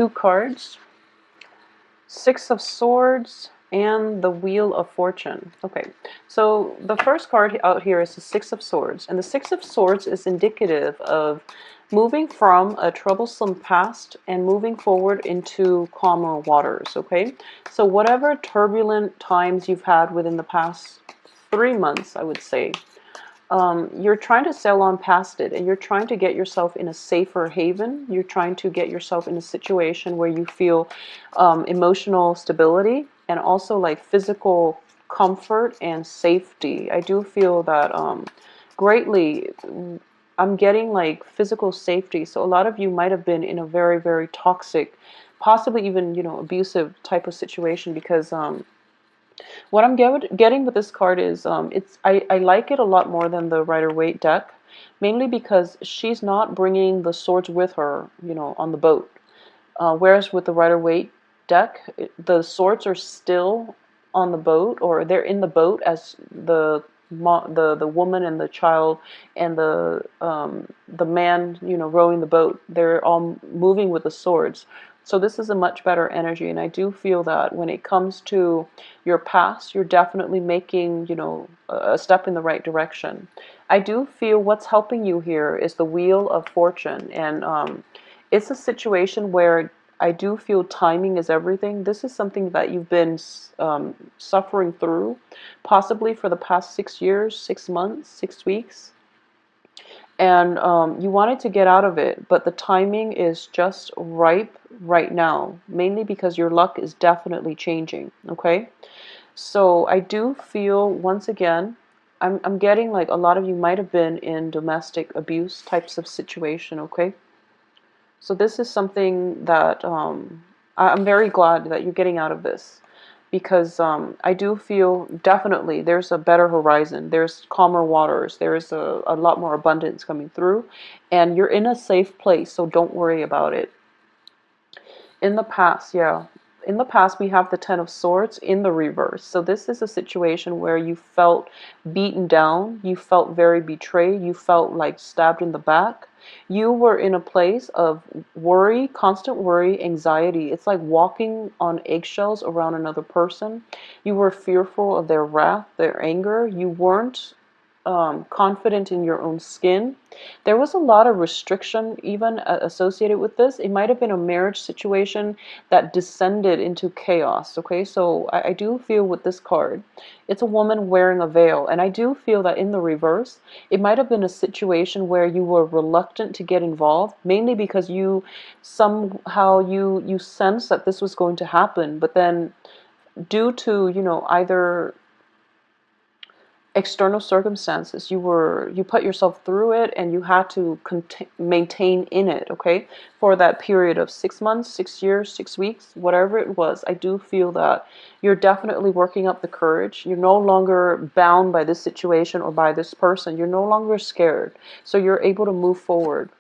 Two cards, Six of Swords and the Wheel of Fortune. Okay, so the first card out here is the Six of Swords, and the Six of Swords is indicative of moving from a troublesome past and moving forward into calmer waters. Okay, so whatever turbulent times you've had within the past 3 months, I would say, you're trying to sail on past it, and you're trying to get yourself in a safer haven. You're trying to get yourself in a situation where you feel emotional stability and also like physical comfort and safety. I do feel that greatly. I'm getting like physical safety. So a lot of you might have been in a very, very toxic, possibly even, abusive type of situation because what I'm getting with this card is I like it a lot more than the Rider-Waite deck, mainly because she's not bringing the swords with her, on the boat. Whereas with the Rider-Waite deck, the swords are still on the boat, or they're in the boat as the woman and the child and the man, rowing the boat. They're all moving with the swords. So this is a much better energy, and I do feel that when it comes to your past, you're definitely making, a step in the right direction. I do feel what's helping you here is the Wheel of Fortune, and it's a situation where I do feel timing is everything. This is something that you've been suffering through, possibly for the past 6 years, 6 months, 6 weeks. And you wanted to get out of it, but the timing is just ripe right now, mainly because your luck is definitely changing, okay? So I do feel, once again, I'm getting like a lot of you might have been in domestic abuse types of situation, okay? So this is something that I'm very glad that you're getting out of this, because I do feel definitely there's a better horizon, there's calmer waters, there's a lot more abundance coming through, and you're in a safe place, so don't worry about it. In the past, yeah. In the past, we have the Ten of Swords in the reverse. So this is a situation where you felt beaten down, you felt very betrayed, you felt like stabbed in the back. You were in a place of worry, constant worry, anxiety. It's like walking on eggshells around another person. You were fearful of their wrath, their anger. You weren't confident in your own skin. There was a lot of restriction even associated with this. It might have been a marriage situation that descended into chaos. Okay, so I do feel with this card, it's a woman wearing a veil, and I do feel that in the reverse, it might have been a situation where you were reluctant to get involved, mainly because you somehow you sense that this was going to happen, but then due to either external circumstances, you put yourself through it, and you had to maintain in it, okay, for that period of 6 months, 6 years, 6 weeks, whatever it was. I do feel that you're definitely working up the courage. You're no longer bound by this situation or by this person. You're no longer scared, so you're able to move forward.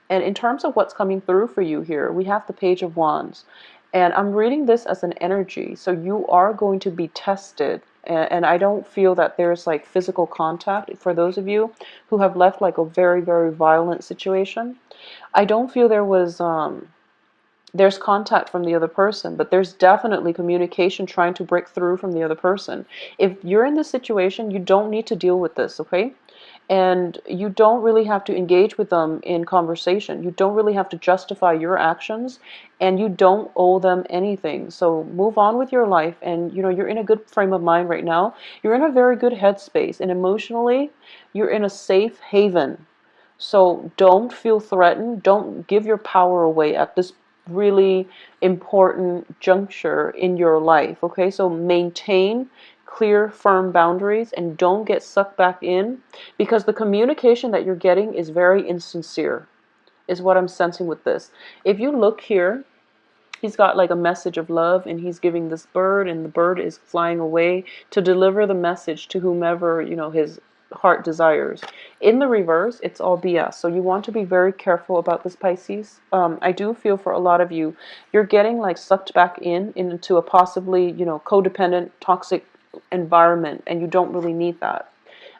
And in terms of what's coming through for you here, we have the Page of Wands. And I'm reading this as an energy. So you are going to be tested. And I don't feel that there's like physical contact for those of you who have left like a very, very violent situation. I don't feel there's contact from the other person, but there's definitely communication trying to break through from the other person. If you're in this situation, you don't need to deal with this, okay? And you don't really have to engage with them in conversation. You don't really have to justify your actions, and you don't owe them anything. So move on with your life, and you're in a good frame of mind right now. You're in a very good headspace, and emotionally, you're in a safe haven. So don't feel threatened. Don't give your power away at this really important juncture in your life. Okay, so maintain clear, firm boundaries, and don't get sucked back in, because the communication that you're getting is very insincere, is what I'm sensing with this. If you look here, he's got like a message of love, and he's giving this bird, and the bird is flying away to deliver the message to whomever his heart desires. In the reverse, it's all BS. So you want to be very careful about this, Pisces. I do feel for a lot of you, you're getting like sucked back into a possibly codependent, toxic environment, and you don't really need that.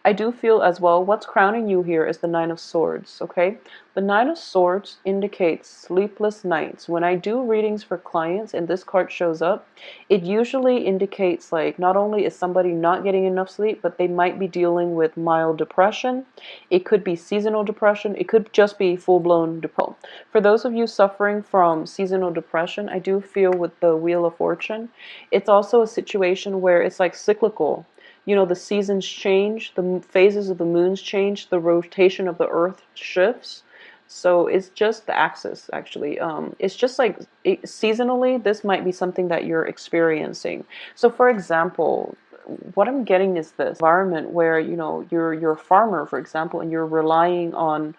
I do feel as well, what's crowning you here is the Nine of Swords, okay? The Nine of Swords indicates sleepless nights. When I do readings for clients and this card shows up, it usually indicates like not only is somebody not getting enough sleep, but they might be dealing with mild depression. It could be seasonal depression. It could just be full-blown depression. For those of you suffering from seasonal depression, I do feel with the Wheel of Fortune, it's also a situation where it's like cyclical. You know, the seasons change, the phases of the moons change, the rotation of the earth shifts. So it's just the axis, actually. It's just like seasonally, this might be something that you're experiencing. So, for example, what I'm getting is this environment where, you know, you're a farmer, for example, and you're relying on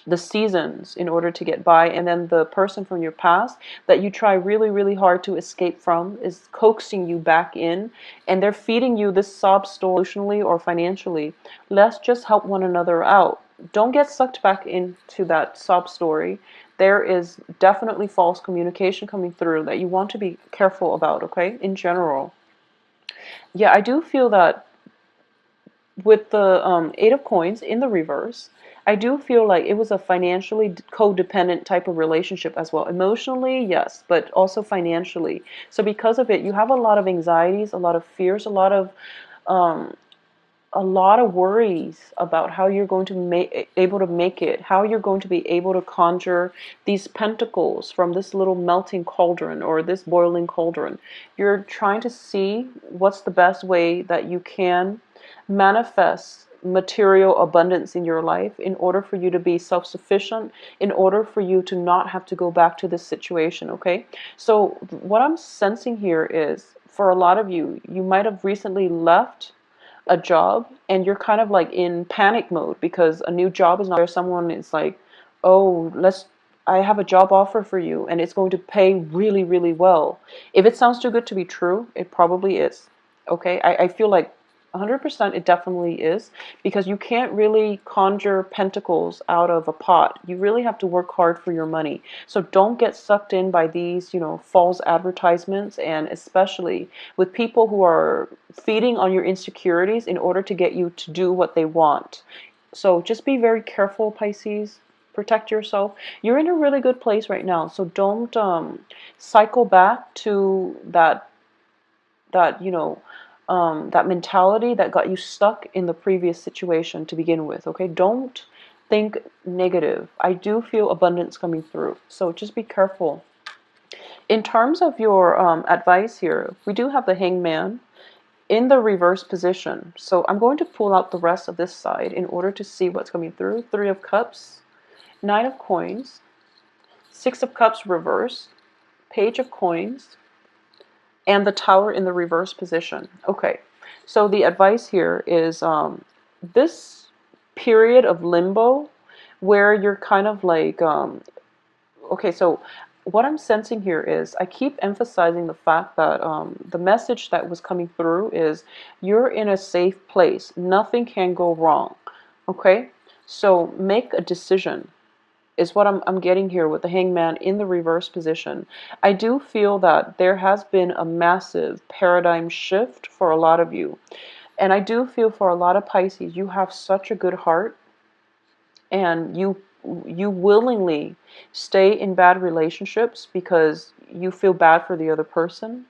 the seasons in order to get by, and then the person from your past that you try really, really hard to escape from is coaxing you back in, and they're feeding you this sob story emotionally or financially. Let's just help one another out. Don't get sucked back into that sob story. There is definitely false communication coming through that you want to be careful about, okay, in general. Yeah, I do feel that with the Eight of Coins in the reverse, I do feel like it was a financially codependent type of relationship as well. Emotionally, yes, but also financially. So because of it, you have a lot of anxieties, a lot of fears, um, a lot of worries about how you're going to able to make it, how you're going to be able to conjure these pentacles from this little melting cauldron or this boiling cauldron. You're trying to see what's the best way that you can manifest material abundance in your life in order for you to be self-sufficient, in order for you to not have to go back to this situation, okay? So what I'm sensing here is, for a lot of you, you might have recently left a job and you're kind of like in panic mode because a new job is not there. Someone is like, oh, I have a job offer for you and it's going to pay really, really well. If it sounds too good to be true, it probably is. Okay, I feel like 100% it definitely is, because you can't really conjure pentacles out of a pot. You really have to work hard for your money. So don't get sucked in by these, you know, false advertisements, and especially with people who are feeding on your insecurities in order to get you to do what they want. So just be very careful, Pisces. Protect yourself. You're in a really good place right now, so don't cycle back to that you know that mentality that got you stuck in the previous situation to begin with. Okay, don't think negative. I do feel abundance coming through, so just be careful. In terms of your advice here, we do have the Hangman in the reverse position. So I'm going to pull out the rest of this side in order to see what's coming through. Three of Cups, Nine of Coins, Six of Cups reverse, Page of Coins, and the Tower in the reverse position. Okay, so the advice here is this period of limbo where you're kind of like, okay, so what I'm sensing here is I keep emphasizing the fact that the message that was coming through is you're in a safe place. Nothing can go wrong. Okay, so make a decision is what I'm getting here with the Hangman in the reverse position. I do feel that there has been a massive paradigm shift for a lot of you. And I do feel for a lot of Pisces, you have such a good heart, and you willingly stay in bad relationships because you feel bad for the other person,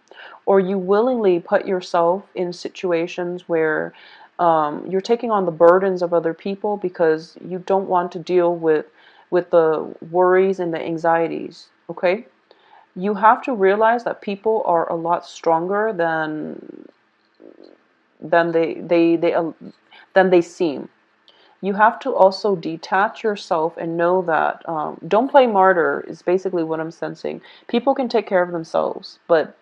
or you willingly put yourself in situations where you're taking on the burdens of other people because you don't want to deal with the worries and the anxieties. Okay, you have to realize that people are a lot stronger than than they seem. You have to also detach yourself and know that don't play martyr is basically what I'm sensing. People can take care of themselves, but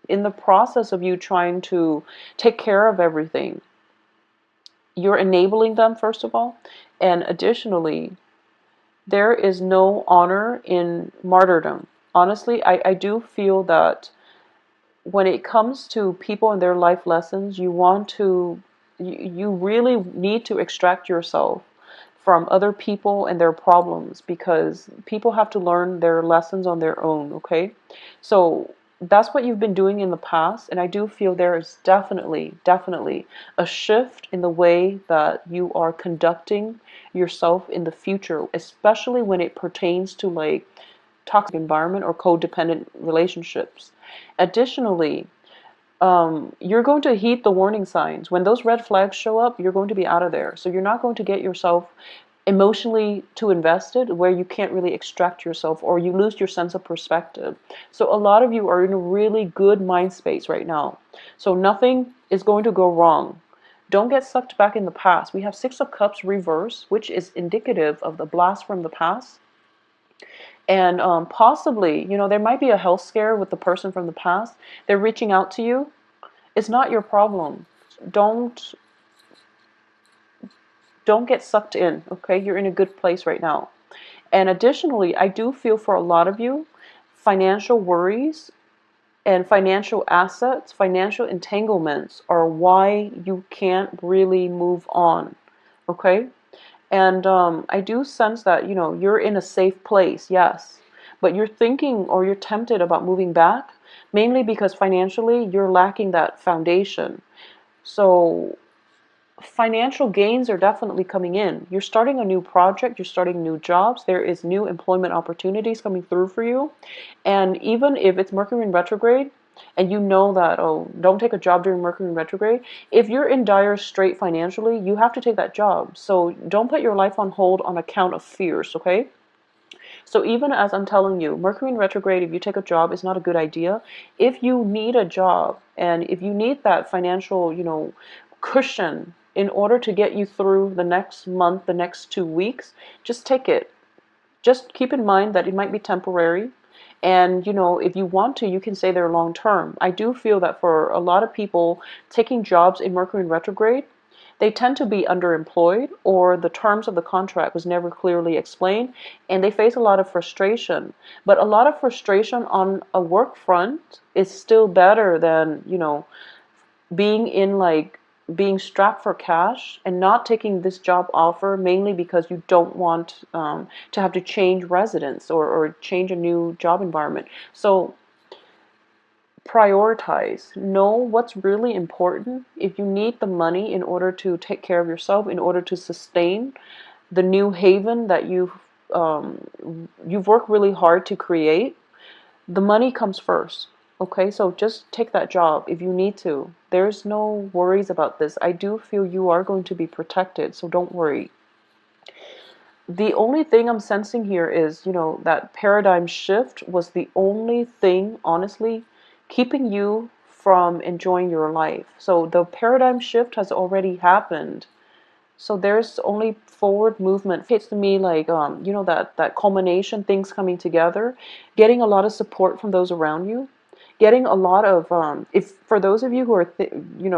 in the process of you trying to take care of everything, you're enabling them, first of all, and additionally, there is no honor in martyrdom. Honestly, I do feel that when it comes to people and their life lessons, you really need to extract yourself from other people and their problems, because people have to learn their lessons on their own, okay? So that's what you've been doing in the past, and I do feel there is definitely a shift in the way that you are conducting yourself in the future, especially when it pertains to like toxic environment or codependent relationships. Additionally, you're going to heed the warning signs. When those red flags show up, you're going to be out of there. So you're not going to get yourself emotionally too invested where you can't really extract yourself or you lose your sense of perspective. So a lot of you are in a really good mind space right now. So nothing is going to go wrong. Don't get sucked back in the past. We have Six of Cups reverse, which is indicative of the blast from the past. And possibly, there might be a health scare with the person from the past. They're reaching out to you. It's not your problem. Don't don't get sucked in, okay? You're in a good place right now. And additionally, I do feel for a lot of you, financial worries and financial assets, financial entanglements are why you can't really move on, okay? And I do sense that, you're in a safe place, yes. But you're thinking or you're tempted about moving back, mainly because financially you're lacking that foundation. So financial gains are definitely coming in. You're starting a new project, you're starting new jobs, there is new employment opportunities coming through for you. And even if it's Mercury in retrograde, and you know that, oh, don't take a job during Mercury in retrograde, if you're in dire strait financially, you have to take that job. So don't put your life on hold on account of fears, okay? So even as I'm telling you, Mercury in retrograde, if you take a job, is not a good idea. If you need a job and if you need that financial, cushion in order to get you through the next month, the next 2 weeks, just take it. Just keep in mind that it might be temporary. And, if you want to, you can say they're long term. I do feel that for a lot of people taking jobs in Mercury in retrograde, they tend to be underemployed or the terms of the contract was never clearly explained and they face a lot of frustration. But a lot of frustration on a work front is still better than, being in like being strapped for cash and not taking this job offer mainly because you don't want to have to change residence or change a new job environment. So prioritize. Know what's really important. If you need the money in order to take care of yourself, in order to sustain the new haven that you've worked really hard to create, the money comes first. Okay, so just take that job if you need to. There's no worries about this. I do feel you are going to be protected, so don't worry. The only thing I'm sensing here is, that paradigm shift was the only thing, honestly, keeping you from enjoying your life. So the paradigm shift has already happened. So there's only forward movement. It's to me like, that culmination, things coming together, getting a lot of support from those around you, getting a lot of, if for those of you who are,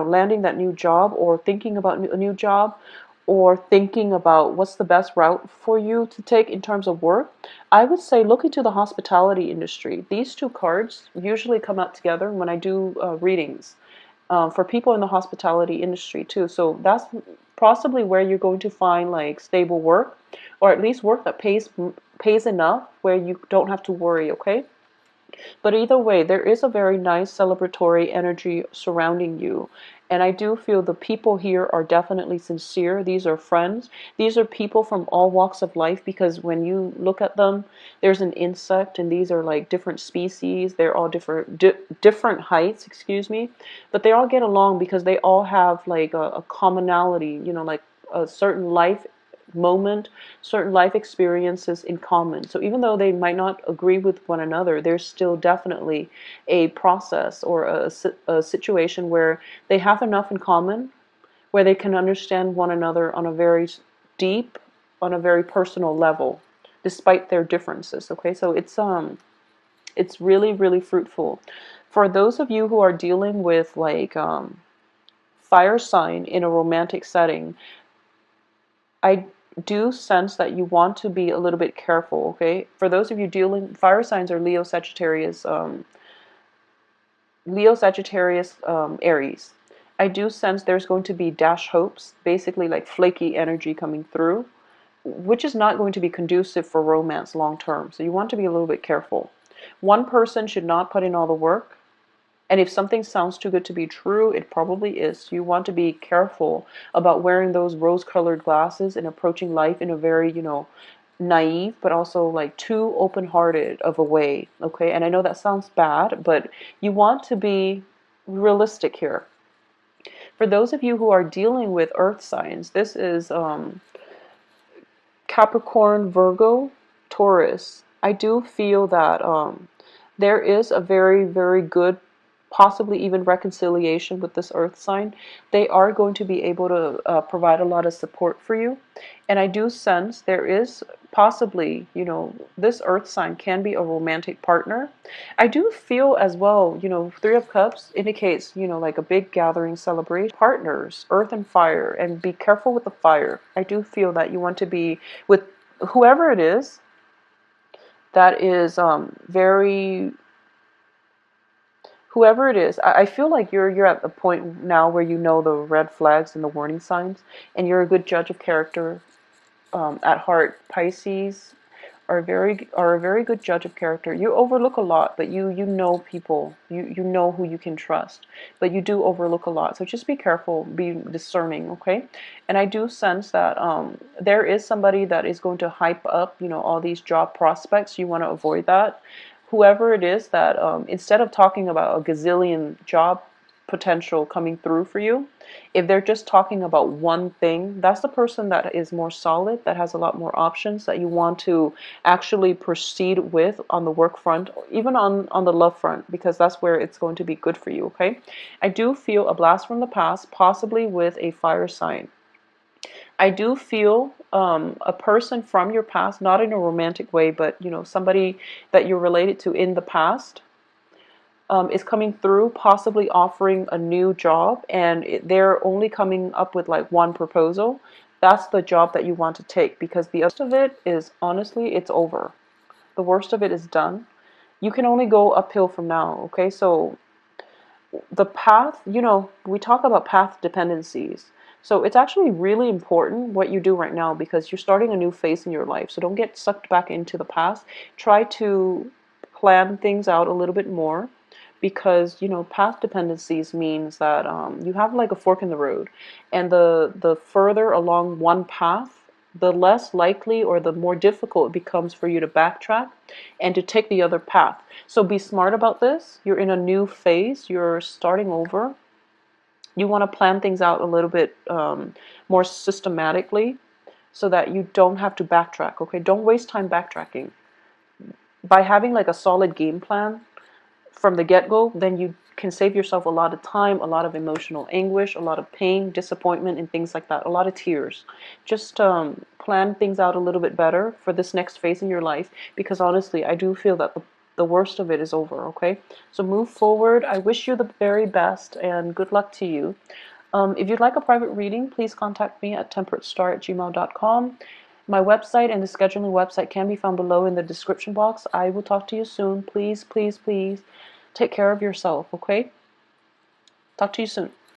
landing that new job or thinking about a new job or thinking about what's the best route for you to take in terms of work, I would say look into the hospitality industry. These two cards usually come out together when I do readings for people in the hospitality industry too. So that's possibly where you're going to find like stable work, or at least work that pays enough where you don't have to worry, okay? But either way, there is a very nice celebratory energy surrounding you. And I do feel the people here are definitely sincere. These are friends. These are people from all walks of life because when you look at them, there's an insect and these are like different species. They're all different heights, excuse me. But they all get along because they all have like a commonality, like a certain life moment, certain life experiences in common. So even though they might not agree with one another, there's still definitely a process or a situation where they have enough in common, where they can understand one another on a very deep, on a very personal level, despite their differences. Okay, so it's really, really fruitful. For those of you who are dealing with like fire sign in a romantic setting, I do sense that you want to be a little bit careful, okay? For those of you dealing, fire signs are Leo, Sagittarius, Aries. I do sense there's going to be dash hopes, basically like flaky energy coming through, which is not going to be conducive for romance long term. So you want to be a little bit careful. One person should not put in all the work. And if something sounds too good to be true, it probably is. You want to be careful about wearing those rose-colored glasses and approaching life in a very, naive, but also like too open-hearted of a way. Okay. And I know that sounds bad, but you want to be realistic here. For those of you who are dealing with earth signs, this is Capricorn, Virgo, Taurus. I do feel that there is a very, very good, possibly even reconciliation with this earth sign. They are going to be able to provide a lot of support for you. And I do sense there is possibly, this earth sign can be a romantic partner. I do feel as well, Three of Cups indicates, like a big gathering celebration. Partners, earth and fire, and be careful with the fire. I do feel that you want to be with whoever it is that is very whoever it is. I feel like you're at the point now where you know the red flags and the warning signs, and you're a good judge of character at heart. Pisces are a very good judge of character. You overlook a lot, but you know people. You know who you can trust, but you do overlook a lot. So just be careful, be discerning, okay? And I do sense that there is somebody that is going to hype up, all these job prospects. You want to avoid that. Whoever it is that instead of talking about a gazillion job potential coming through for you, if they're just talking about one thing, that's the person that is more solid, that has a lot more options, that you want to actually proceed with on the work front, even on the love front, because that's where it's going to be good for you, okay? I do feel a blast from the past, possibly with a fire sign. I do feel a person from your past, not in a romantic way, but somebody that you're related to in the past, is coming through, possibly offering a new job, and they're only coming up with like one proposal. That's the job that you want to take, because the rest of it is, honestly, it's over. The worst of it is done. You can only go uphill from now, okay? So the path, we talk about path dependencies. So it's actually really important what you do right now, because you're starting a new phase in your life. So don't get sucked back into the past. Try to plan things out a little bit more, because path dependencies means that you have like a fork in the road, and the further along one path, the less likely or the more difficult it becomes for you to backtrack and to take the other path. So be smart about this. You're in a new phase. You're starting over. You want to plan things out a little bit more systematically, so that you don't have to backtrack, okay? Don't waste time backtracking. By having like a solid game plan from the get-go, then you can save yourself a lot of time, a lot of emotional anguish, a lot of pain, disappointment, and things like that, a lot of tears. Just plan things out a little bit better for this next phase in your life, because honestly, I do feel that the worst of it is over, okay? So move forward. I wish you the very best, and good luck to you. If you'd like a private reading, please contact me at temperatestar@gmail.com. My website and the scheduling website can be found below in the description box. I will talk to you soon. Please, please, please take care of yourself, okay? Talk to you soon.